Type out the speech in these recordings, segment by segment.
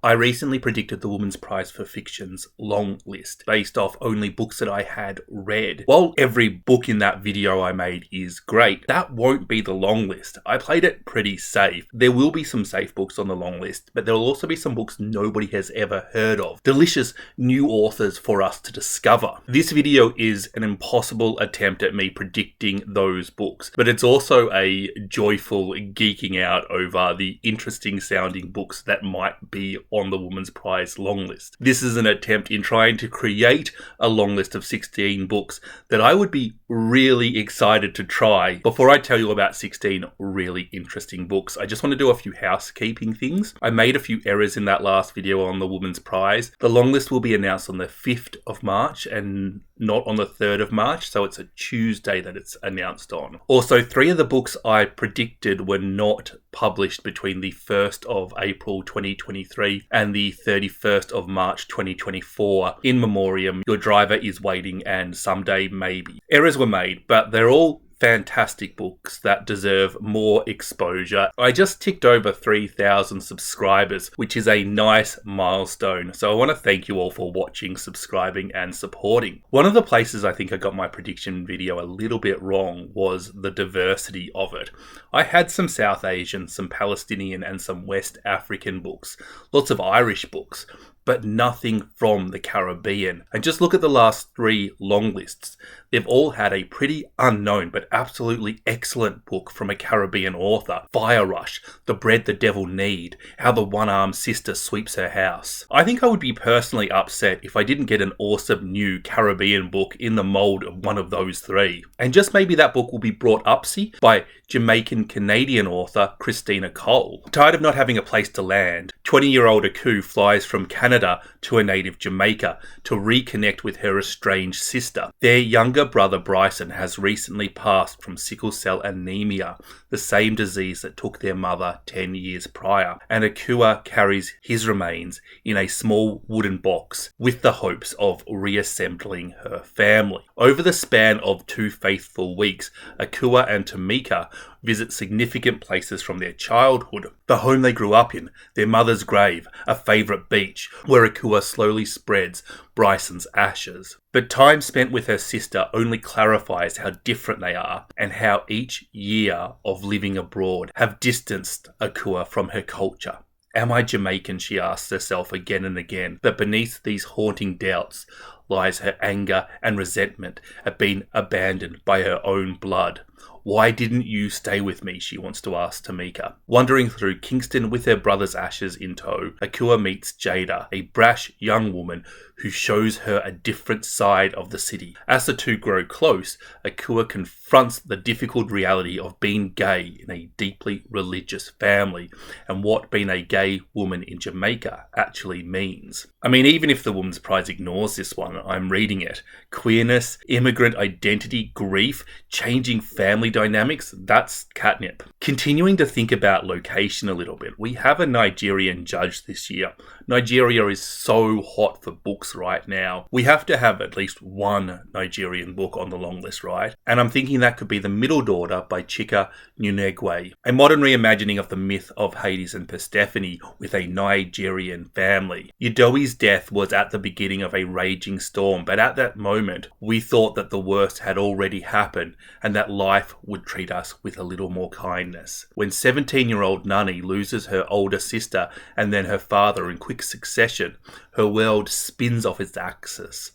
I recently predicted the Women's Prize for Fiction's long list based off only books that I had read. While every book in that video I made is great, that won't be the long list. I played it pretty safe. There will be some safe books on the long list, but there will also be some books nobody has ever heard of. Delicious new authors for us to discover. This video is an impossible attempt at me predicting those books, but it's also a joyful geeking out over the interesting sounding books that might be on the Women's Prize long list. This is an attempt in trying to create a long list of 16 books that I would be really excited to try. Before I tell you about 16 really interesting books, I just want to do a few housekeeping things. I made a few errors in that last video on the Women's Prize. The long list will be announced on the 5th of March and not on the 3rd of March, so it's a Tuesday that it's announced on. Also, 3 of the books I predicted were not published between the 1st of April 2023 and the 31st of March 2024. In memoriam, Your Driver is Waiting and Someday Maybe. Errors were made, but they're all fantastic books that deserve more exposure. I just ticked over 3,000 subscribers, which is a nice milestone. So I want to thank you all for watching, subscribing, and supporting. One of the places I think I got my prediction video a little bit wrong was the diversity of it. I had some South Asian, some Palestinian, and some West African books. Lots of Irish books, but nothing from the Caribbean. And just look at the last 3 long lists. They've all had a pretty unknown but absolutely excellent book from a Caribbean author. Fire Rush, The Bread the Devil Need, How the One-Armed Sister Sweeps Her House. I think I would be personally upset if I didn't get an awesome new Caribbean book in the mold of one of those 3. And just maybe that book will be brought upsy by Jamaican-Canadian author Christina Cole. Tired of not having a place to land, 20-year-old Aku flies from Canada to a native Jamaica to reconnect with her estranged sister. Their younger brother Bryson has recently passed from sickle cell anemia, the same disease that took their mother 10 years prior, and Akua carries his remains in a small wooden box with the hopes of reassembling her family. Over the span of 2 faithful weeks, Akua and Tamika visit significant places from their childhood. The home they grew up in, their mother's grave, a favourite beach, where Akua slowly spreads Bryson's ashes. But time spent with her sister only clarifies how different they are and how each year of living abroad have distanced Akua from her culture. Am I Jamaican, she asks herself again and again, but beneath these haunting doubts lies her anger and resentment at being abandoned by her own blood. Why didn't you stay with me, she wants to ask Tamika. Wandering through Kingston with her brother's ashes in tow, Akua meets Jada, a brash young woman who shows her a different side of the city. As the two grow close, Akua confronts the difficult reality of being gay in a deeply religious family and what being a gay woman in Jamaica actually means. I mean, even if the Women's Prize ignores this one, I'm reading it. Queerness, immigrant identity, grief, changing family dynamics, that's catnip. Continuing to think about location a little bit, we have a Nigerian judge this year. Nigeria is so hot for books right now. We have to have at least one Nigerian book on the long list, right? And I'm thinking that could be The Middle Daughter by Chika Nunegwe, a modern reimagining of the myth of Hades and Persephone with a Nigerian family. Udoi's death was at the beginning of a raging storm, but at that moment, we thought that the worst had already happened and that life would treat us with a little more kindness. When 17-year-old Nani loses her older sister and then her father in quick succession, her world spins off its axis.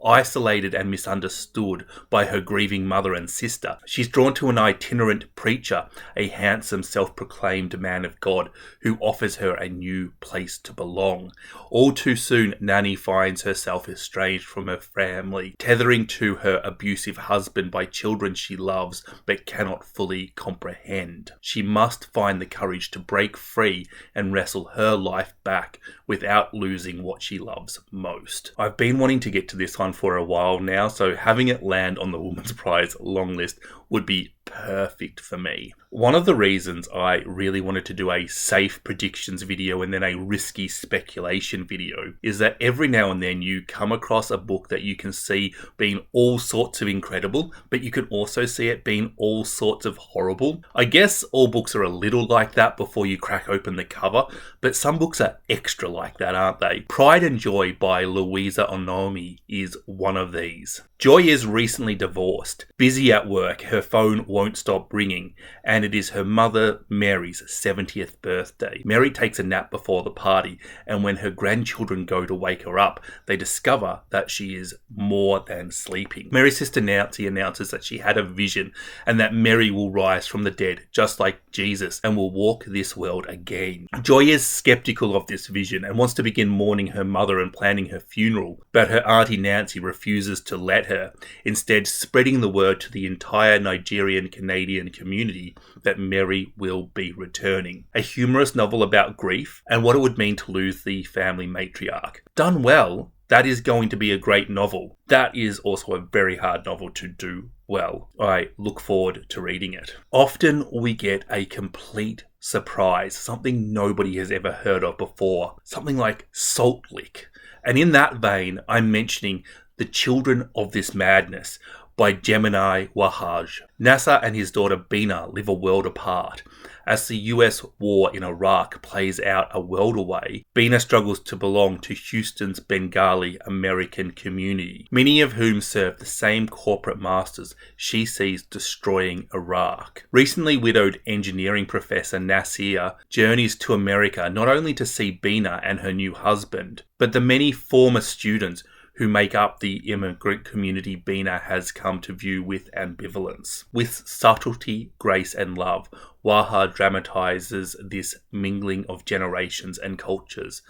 Isolated and misunderstood by her grieving mother and sister, she's drawn to an itinerant preacher, a handsome self-proclaimed man of God who offers her a new place to belong. All too soon, Nani finds herself estranged from her family, tethering to her abusive husband by children she loves but cannot fully comprehend. She must find the courage to break free and wrestle her life back without losing what she loves most. I've been wanting to get to this one for a while now, so having it land on the Women's Prize long list would be perfect for me. One of the reasons I really wanted to do a safe predictions video and then a risky speculation video is that every now and then you come across a book that you can see being all sorts of incredible, but you can also see it being all sorts of horrible. I guess all books are a little like that before you crack open the cover, but some books are extra like that, aren't they? Pride and Joy by Louisa Onomi is one of these. Joy is recently divorced. Busy at work, her phone won't stop ringing, and it is her mother Mary's 70th birthday. Mary takes a nap before the party, and when her grandchildren go to wake her up, they discover that she is more than sleeping. Mary's sister Nancy announces that she had a vision and that Mary will rise from the dead, just like Jesus, and will walk this world again. Joy is skeptical of this vision and wants to begin mourning her mother and planning her funeral, but her auntie Nancy refuses to let her, instead spreading the word to the entire Nigerian-Canadian community that Mary will be returning. A humorous novel about grief and what it would mean to lose the family matriarch. Done well, that is going to be a great novel. That is also a very hard novel to do well. I look forward to reading it. Often we get a complete surprise, something nobody has ever heard of before, something like Salt Lick. And in that vein, I'm mentioning The Children of This Madness by Gemini Wahaj. Nasser and his daughter Bina live a world apart. As the US war in Iraq plays out a world away, Bina struggles to belong to Houston's Bengali American community, many of whom serve the same corporate masters she sees destroying Iraq. Recently widowed engineering professor Nasir journeys to America not only to see Bina and her new husband, but the many former students who make up the immigrant community Bina has come to view with ambivalence. With subtlety, grace and love, Waha dramatizes this mingling of generations and cultures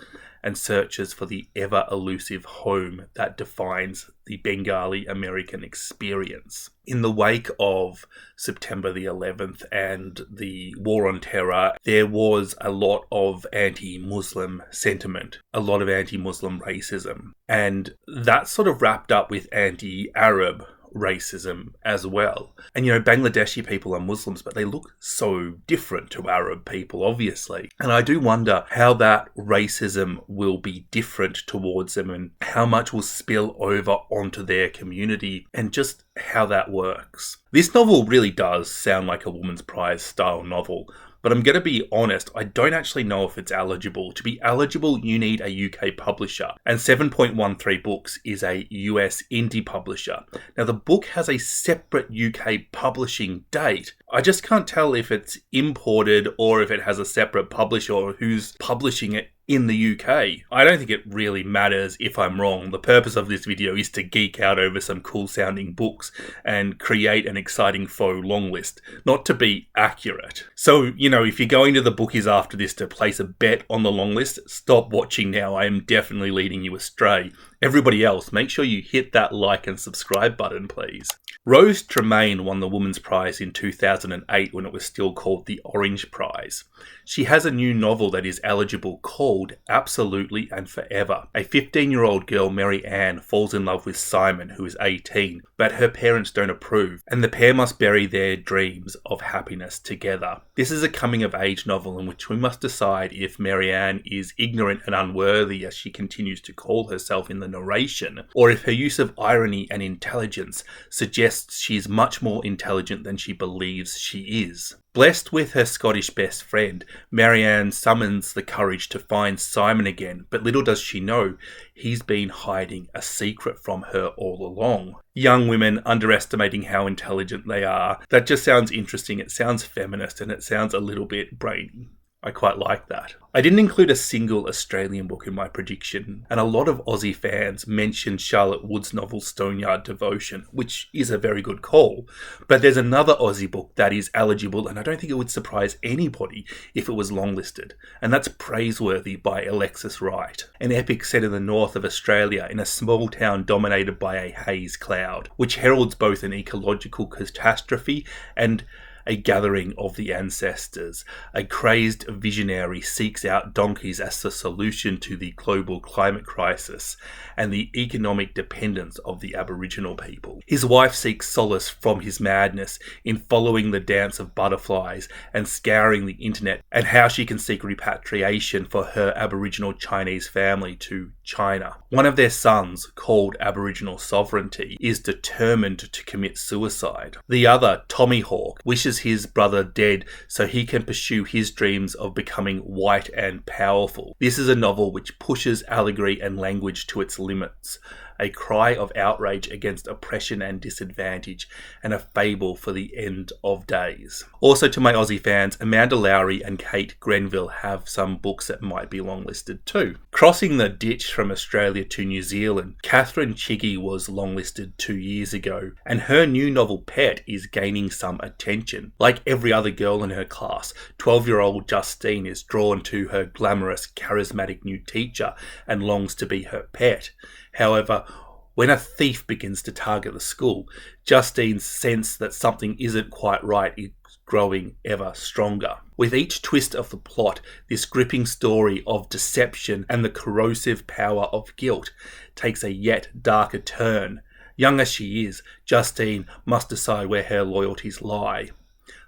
and searches for the ever-elusive home that defines the Bengali American experience. In the wake of September the 11th and the War on Terror, there was a lot of anti-Muslim sentiment, a lot of anti-Muslim racism, and that sort of wrapped up with anti-Arab racism as well. And Bangladeshi people are Muslims, but they look so different to Arab people, obviously. And I do wonder how that racism will be different towards them and how much will spill over onto their community and just how that works. This novel really does sound like a Woman's Prize style novel, but I'm going to be honest, I don't actually know if it's eligible. To be eligible, you need a UK publisher, and 7.13 Books is a US indie publisher. Now, the book has a separate UK publishing date. I just can't tell if it's imported or if it has a separate publisher or who's publishing it in the UK. I don't think it really matters if I'm wrong. The purpose of this video is to geek out over some cool sounding books and create an exciting faux long list, not to be accurate. So, if you're going to the bookies after this to place a bet on the long list, stop watching now. I am definitely leading you astray. Everybody else, make sure you hit that like and subscribe button, please. Rose Tremaine won the Woman's Prize in 2008 when it was still called the Orange Prize. She has a new novel that is eligible called Absolutely and Forever. A 15-year-old girl, Mary Ann, falls in love with Simon, who is 18, but her parents don't approve, and the pair must bury their dreams of happiness together. This is a coming-of-age novel in which we must decide if Mary Ann is ignorant and unworthy, as she continues to call herself in the narration, or if her use of irony and intelligence suggests she is much more intelligent than she believes she is. Blessed with her Scottish best friend, Marianne summons the courage to find Simon again, but little does she know he's been hiding a secret from her all along. Young women underestimating how intelligent they are. That just sounds interesting, it sounds feminist, and it sounds a little bit brainy. I quite like that. I didn't include a single Australian book in my prediction, and a lot of Aussie fans mentioned Charlotte Wood's novel Stoneyard Devotion, which is a very good call. But there's another Aussie book that is eligible, and I don't think it would surprise anybody if it was longlisted, and that's Praiseworthy by Alexis Wright, an epic set in the north of Australia in a small town dominated by a haze cloud, which heralds both an ecological catastrophe and a gathering of the ancestors. A crazed visionary seeks out donkeys as the solution to the global climate crisis and the economic dependence of the Aboriginal people. His wife seeks solace from his madness in following the dance of butterflies and scouring the internet, and how she can seek repatriation for her Aboriginal Chinese family to China. One of their sons, called Aboriginal Sovereignty, is determined to commit suicide. The other, Tommy Hawk, wishes his brother dead so he can pursue his dreams of becoming white and powerful. This is a novel which pushes allegory and language to its limits, a cry of outrage against oppression and disadvantage, and a fable for the end of days. Also, to my Aussie fans, Amanda Lowry and Kate Grenville have some books that might be longlisted too. Crossing the ditch from Australia to New Zealand, Catherine Chiggy was longlisted 2 years ago, and her new novel Pet is gaining some attention. Like every other girl in her class, 12-year-old Justine is drawn to her glamorous, charismatic new teacher and longs to be her pet. However, when a thief begins to target the school, Justine's sense that something isn't quite right is growing ever stronger. With each twist of the plot, this gripping story of deception and the corrosive power of guilt takes a yet darker turn. Young as she is, Justine must decide where her loyalties lie.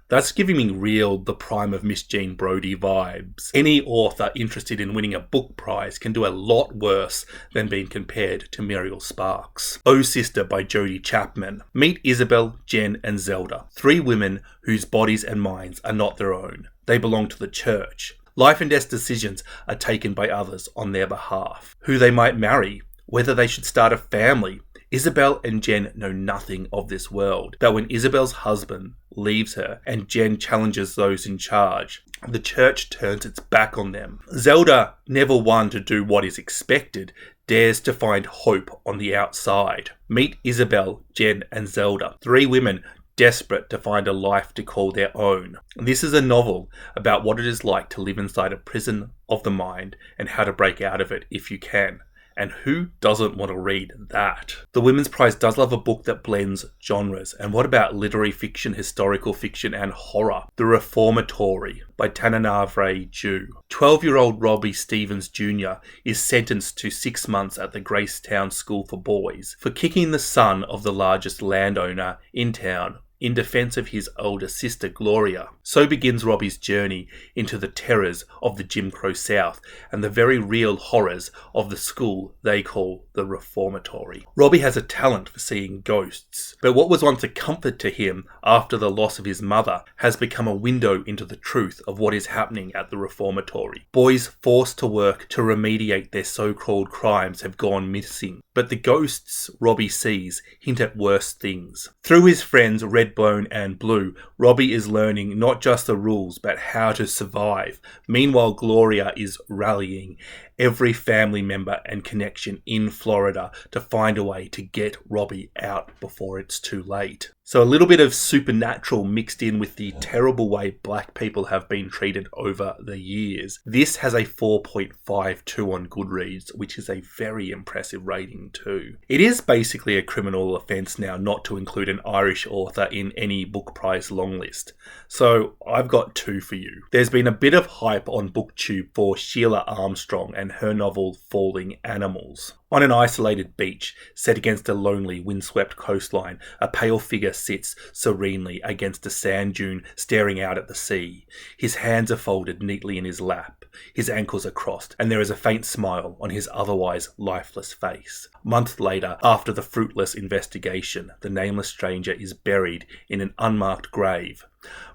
That's giving me real The Prime of Miss Jean Brodie vibes. Any author interested in winning a book prize can do a lot worse than being compared to Muriel Sparks. Oh Sister by Jodie Chapman. Meet Isabel, Jen and Zelda, 3 women whose bodies and minds are not their own. They belong to the church. Life and death decisions are taken by others on their behalf. Who they might marry, whether they should start a family. Isabel and Jen know nothing of this world, that when Isabel's husband leaves her and Jen challenges those in charge, the church turns its back on them. Zelda, never one to do what is expected, dares to find hope on the outside. Meet Isabel, Jen and Zelda, 3 women desperate to find a life to call their own. This is a novel about what it is like to live inside a prison of the mind and how to break out of it if you can. And who doesn't want to read that? The Women's Prize does love a book that blends genres. And what about literary fiction, historical fiction, and horror? The Reformatory by Tananavre Jew. 12-year-old Robbie Stevens Jr. is sentenced to 6 months at the Gracetown School for Boys for kicking the son of the largest landowner in town in defense of his older sister Gloria. So begins Robbie's journey into the terrors of the Jim Crow South and the very real horrors of the school they call the Reformatory. Robbie has a talent for seeing ghosts, but what was once a comfort to him after the loss of his mother has become a window into the truth of what is happening at the Reformatory. Boys forced to work to remediate their so-called crimes have gone missing, but the ghosts Robbie sees hint at worse things. Through his friends Redbone and Blue, Robbie is learning not just the rules but how to survive. Meanwhile, Gloria is rallying every family member and connection in Florida to find a way to get Robbie out before it's too late. So a little bit of supernatural mixed in with the terrible way black people have been treated over the years. This has a 4.52 on Goodreads, which is a very impressive rating too. It is basically a criminal offence now not to include an Irish author in any book prize longlist. So I've got 2 for you. There's been a bit of hype on booktube for Sheila Armstrong and her novel Falling Animals. On an isolated beach, set against a lonely, windswept coastline, a pale figure sits serenely against a sand dune, staring out at the sea. His hands are folded neatly in his lap, his ankles are crossed, and there is a faint smile on his otherwise lifeless face. Months later, after the fruitless investigation, the nameless stranger is buried in an unmarked grave.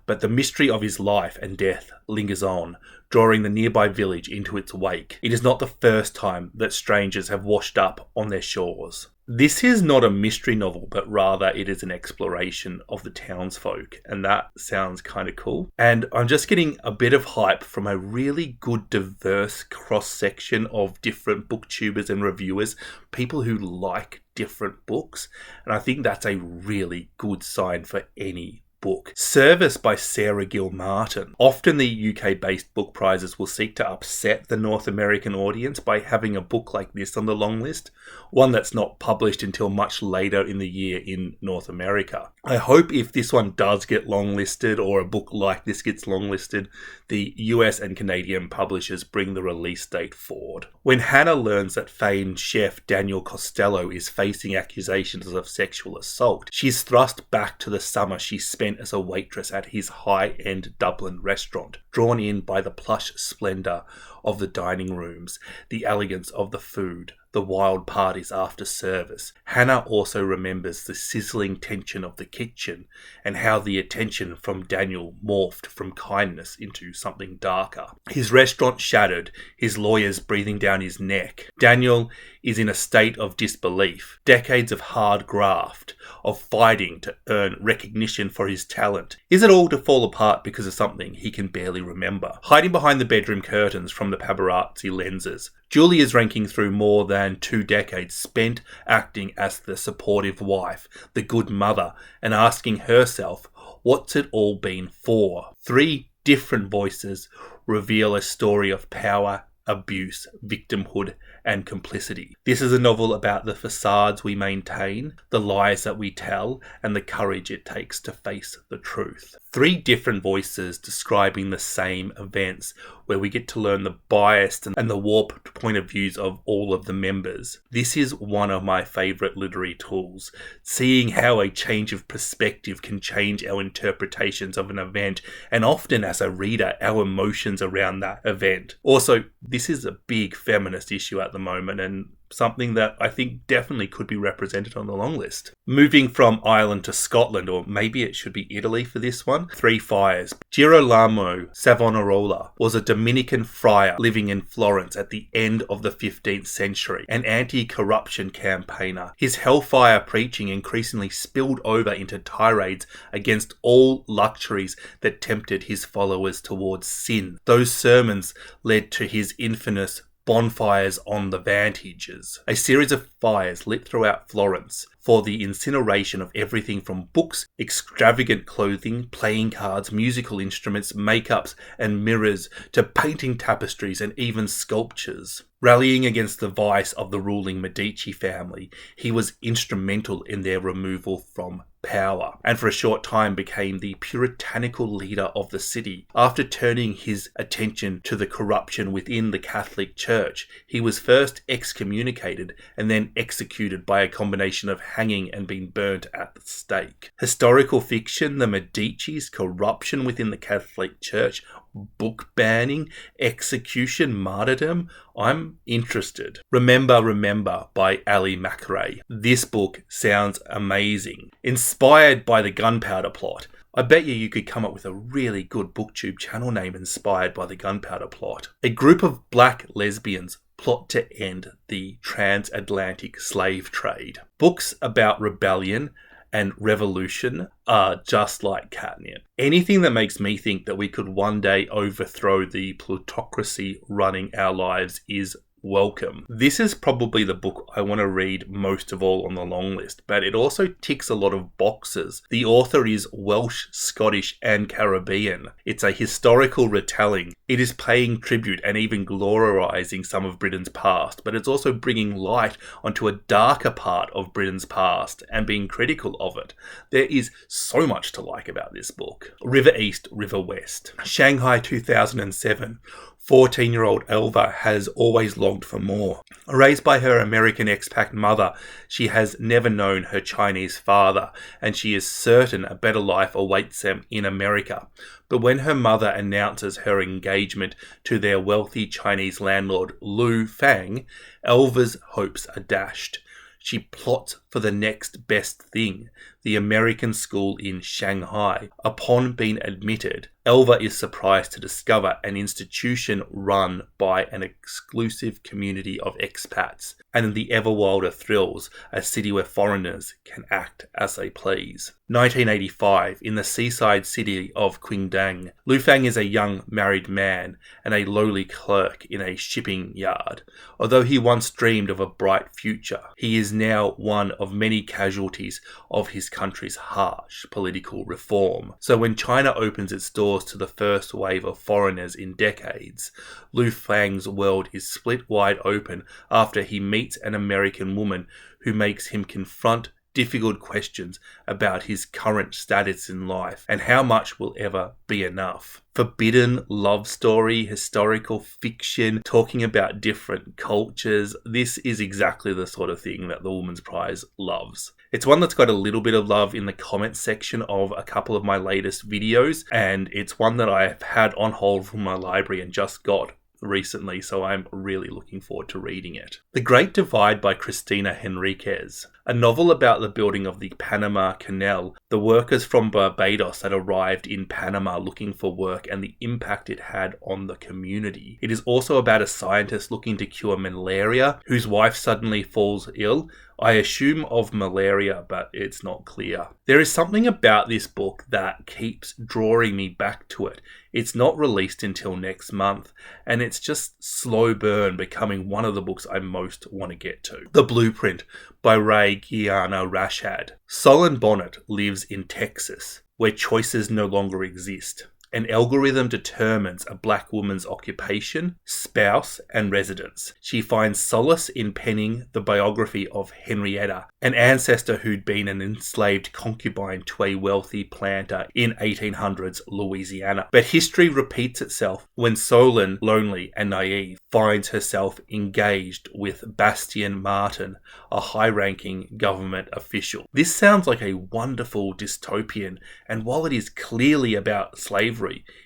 But the mystery of his life and death lingers on, drawing the nearby village into its wake. It is not the first time that strangers have washed up on their shores. This is not a mystery novel, but rather it is an exploration of the townsfolk, and that sounds kind of cool. And I'm just getting a bit of hype from a really good, diverse cross-section of different booktubers and reviewers, people who like different books, and I think that's a really good sign for any book. Service by Sarah Gilmartin. Often the UK-based book prizes will seek to upset the North American audience by having a book like this on the long list, one that's not published until much later in the year in North America. I hope if this one does get longlisted, or a book like this gets longlisted, the US and Canadian publishers bring the release date forward. When Hannah learns that famed chef Daniel Costello is facing accusations of sexual assault, she's thrust back to the summer she spent as a waitress at his high-end Dublin restaurant, drawn in by the plush splendour of the dining rooms, the elegance of the food, the wild parties after service. Hannah also remembers the sizzling tension of the kitchen and how the attention from Daniel morphed from kindness into something darker. His restaurant shattered, his lawyers breathing down his neck. Daniel is in a state of disbelief. Decades of hard graft, of fighting to earn recognition for his talent. Is it all to fall apart because of something he can barely remember? Hiding behind the bedroom curtains from the paparazzi lenses, Julie is ranking through more than 2 decades spent acting as the supportive wife, the good mother, and asking herself, what's it all been for? 3 different voices reveal a story of power, abuse, victimhood, and complicity. This is a novel about the facades we maintain, the lies that we tell, and the courage it takes to face the truth. 3 different voices describing the same events, where we get to learn the biased and the warped point of views of all of the members. This is one of my favourite literary tools, seeing how a change of perspective can change our interpretations of an event, and often as a reader, our emotions around that event. Also, this is a big feminist issue at the moment, and something that I think definitely could be represented on the long list. Moving from Ireland to Scotland, or maybe it should be Italy for this one, 3 Fires. Girolamo Savonarola was a Dominican friar living in Florence at the end of the 15th century, an anti-corruption campaigner. His hellfire preaching increasingly spilled over into tirades against all luxuries that tempted his followers towards sin. Those sermons led to his infamous bonfires on the Vantages, a series of fires lit throughout Florence for the incineration of everything from books, extravagant clothing, playing cards, musical instruments, makeups, and mirrors, to painting tapestries and even sculptures. Rallying against the vice of the ruling Medici family, he was instrumental in their removal from power, and for a short time became the puritanical leader of the city. After turning his attention to the corruption within the Catholic Church, he was first excommunicated and then executed by a combination of hanging and being burnt at the stake. Historical fiction, the Medicis, corruption within the Catholic Church, book banning, execution, martyrdom. I'm interested. Remember by Ali Macrae. This book sounds amazing. Inspired by the Gunpowder Plot. I bet you could come up with a really good booktube channel name inspired by the Gunpowder Plot. A group of black lesbians plot to end the transatlantic slave trade. Books about rebellion and revolution are just like catnip. Anything that makes me think that we could one day overthrow the plutocracy running our lives is welcome. This is probably the book I want to read most of all on the long list, but it also ticks a lot of boxes. The author is Welsh, Scottish, and Caribbean. It's a historical retelling. It is paying tribute and even glorising some of Britain's past, but it's also bringing light onto a darker part of Britain's past and being critical of it. There is so much to like about this book. River East, River West. Shanghai 2007. 14-year-old Elva has always longed for more. Raised by her American expat mother, she has never known her Chinese father, and she is certain a better life awaits them in America. But when her mother announces her engagement to their wealthy Chinese landlord Lu Fang, Elva's hopes are dashed. She plots for the next best thing, the American school in Shanghai. Upon being admitted, Elva is surprised to discover an institution run by an exclusive community of expats, and in the ever wilder thrills, a city where foreigners can act as they please. 1985, in the seaside city of Qingdang, Lu Fang is a young married man and a lowly clerk in a shipping yard. Although he once dreamed of a bright future, he is now one of many casualties of his country's harsh political reform. So when China opens its doors to the first wave of foreigners in decades, Lu Fang's world is split wide open after he meets an American woman who makes him confront difficult questions about his current status in life and how much will ever be enough. Forbidden love story, historical fiction, talking about different cultures. This is exactly the sort of thing that the Woman's Prize loves. It's one that's got a little bit of love in the comments section of a couple of my latest videos, and it's one that I've had on hold from my library and just got recently, so I'm really looking forward to reading it. The Great Divide by Cristina Henriquez, a novel about the building of the Panama Canal, the workers from Barbados that arrived in Panama looking for work and the impact it had on the community. It is also about a scientist looking to cure malaria whose wife suddenly falls ill. I assume of malaria, but it's not clear. There is something about this book that keeps drawing me back to it. It's not released until next month, and it's just slow burn becoming one of the books I most want to get to. The Blueprint by Ray Guiana Rashad. Solon Bonnet lives in Texas, where choices no longer exist. An algorithm determines a black woman's occupation, spouse, and residence. She finds solace in penning the biography of Henrietta, an ancestor who'd been an enslaved concubine to a wealthy planter in 1800s Louisiana. But history repeats itself when Solon, lonely and naive, finds herself engaged with Bastien Martin, a high-ranking government official. This sounds like a wonderful dystopian, and while it is clearly about slavery,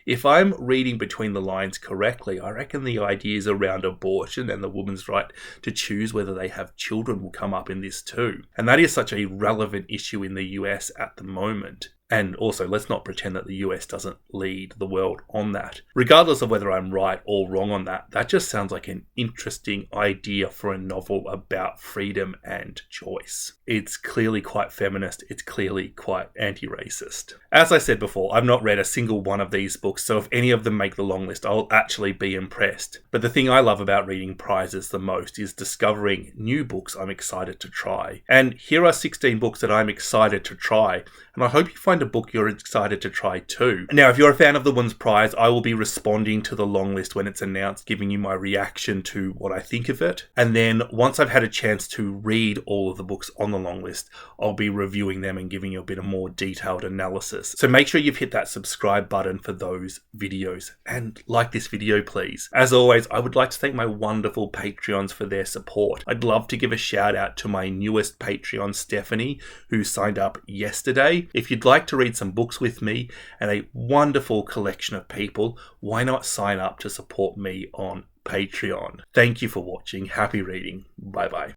if I'm reading between the lines correctly, I reckon the ideas around abortion and the woman's right to choose whether they have children will come up in this too. And that is such a relevant issue in the US at the moment. And also, let's not pretend that the US doesn't lead the world on that. Regardless of whether I'm right or wrong on that, that just sounds like an interesting idea for a novel about freedom and choice. It's clearly quite feminist. It's clearly quite anti-racist. As I said before, I've not read a single one of these books, so if any of them make the long list, I'll actually be impressed. But the thing I love about reading prizes the most is discovering new books I'm excited to try. And here are 16 books that I'm excited to try, and I hope you find a book you're excited to try too. Now, if you're a fan of the Woman's Prize, I will be responding to the long list when it's announced, giving you my reaction to what I think of it. And then once I've had a chance to read all of the books on the long list, I'll be reviewing them and giving you a bit of more detailed analysis. So make sure you've hit that subscribe button for those videos and like this video, please. As always, I would like to thank my wonderful Patreons for their support. I'd love to give a shout out to my newest Patreon, Stephanie, who signed up yesterday. If you'd like to read some books with me and a wonderful collection of people, why not sign up to support me on Patreon? Thank you for watching. Happy reading. Bye bye.